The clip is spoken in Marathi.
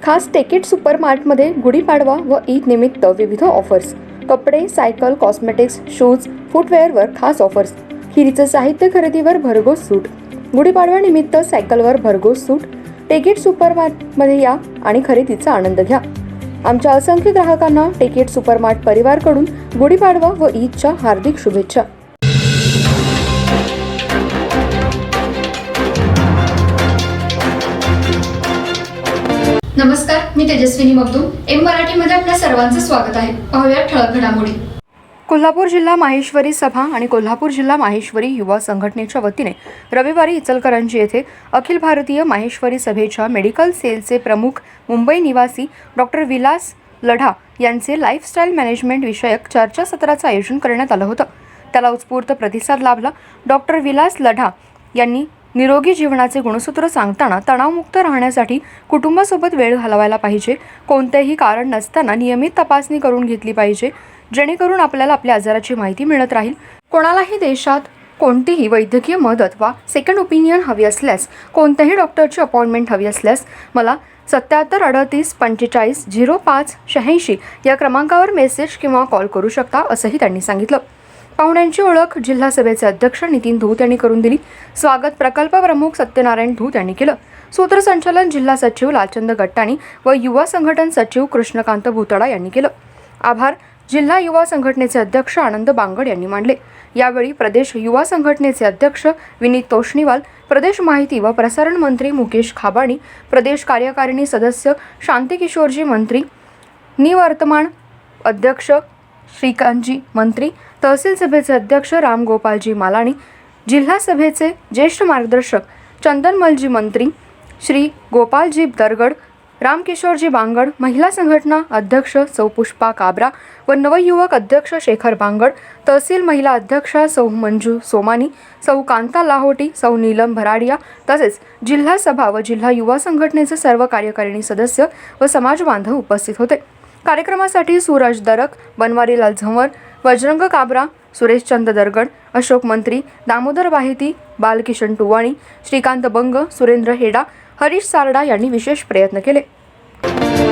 खास टेकेट सुपरमार्टमध्ये गुढीपाडवा व ईद निमित्त विविध ऑफर्स. कपडे, सायकल, कॉस्मेटिक्स, शूज, फुटवेअरवर खास ऑफर्स. खिरीचं साहित्य खरेदीवर भरघोस सूट. गुढीपाडव्यानिमित्त सायकलवर भरघोस सूट. टेकेट सुपरमार्टमध्ये या आणि खरेदीचा आनंद घ्या. आमच्या असंख्य ग्राहकांना टेकेट सुपरमार्ट परिवारकडून गुढीपाडवा व ईदच्या हार्दिक शुभेच्छा. नमस्कार, मी तेजस्विनी मगदूम. एम मराठीमध्ये आपल्या सर्वांचं स्वागत आहे. पाहूया ठळक घडामोडी. कोल्हापूर जिल्हा माहेश्वरी सभा आणि कोल्हापूर जिल्हा माहेश्वरी युवा संघटनेच्या वतीने रविवारी इचलकरंजी येथे अखिल भारतीय माहेश्वरी सभेच्या मेडिकल सेलचे प्रमुख मुंबई निवासी डॉक्टर विलास लढा यांचे लाईफस्टाईल मॅनेजमेंट विषयक चर्चासत्राचं आयोजन करण्यात आलं होतं. त्याला उत्स्फूर्त प्रतिसाद लाभला. डॉक्टर विलास लढा यांनी निरोगी जीवनाचे गुणसूत्र सांगताना तणावमुक्त राहण्यासाठी कुटुंबासोबत वेळ घालवायला पाहिजे. कोणतेही कारण नसताना नियमित तपासणी करून घेतली पाहिजे, जेणेकरून आपल्याला आपल्या आजाराची माहिती मिळत राहील. कोणालाही देशात कोणतीही वैद्यकीय मदत वा सेकंड ओपिनियन हवी असल्यास, कोणत्याही डॉक्टरची अपॉइंटमेंट हवी असल्यास मला 7738450586 या क्रमांकावर मेसेज किंवा कॉल करू शकता, असंही त्यांनी सांगितलं. पाहुण्यांची ओळख जिल्हा सभेचे अध्यक्ष नितीन धूत यांनी करून दिली. स्वागत प्रकल्प प्रमुख सत्यनारायण धूत यांनी केलं. सूत्रसंचालन जिल्हा सचिव लालचंद गट्टाणी व युवा संघटन सचिव कृष्णकांत भुतडा यांनी केलं. आभार जिल्हा युवा संघटनेचे अध्यक्ष आनंद बांगड यांनी मांडले. यावेळी प्रदेश युवा संघटनेचे अध्यक्ष विनीत तोष्णीवाल, प्रदेश माहिती व प्रसारण मंत्री मुकेश खाबाणी, प्रदेश कार्यकारिणी सदस्य शांतिकिशोरजी मंत्री, निवर्तमान अध्यक्ष श्रीकांतजी मंत्री, तहसील सभेचे अध्यक्ष रामगोपालजी मालाणी, जिल्हा सभेचे ज्येष्ठ मार्गदर्शक चंदनमलजी मंत्री, श्री गोपालजी दरगड, रामकिशोरजी बांगड, महिला संघटना अध्यक्ष सौ पुष्पा काबरा व नवयुवक अध्यक्ष शेखर बांगड, तहसील महिला अध्यक्षा सौ मंजू सोमानी, सौ कांता लाहोटी, सौ नीलम भराडिया तसेच जिल्हा सभा व जिल्हा युवा संघटनेचे सर्व कार्यकारिणी सदस्य व समाज बांधव उपस्थित होते. कार्यक्रमासाठी सूरज दरक, बनवारीलाल झंवर, वजरंग काबरा, सुरेशचंद दरगड, अशोक मंत्री, दामोदर बाहिती, बालकिशन टुवाणी, श्रीकांत बंग, सुरेंद्र हेडा, हरीश सारडा यांनी विशेष प्रयत्न केले.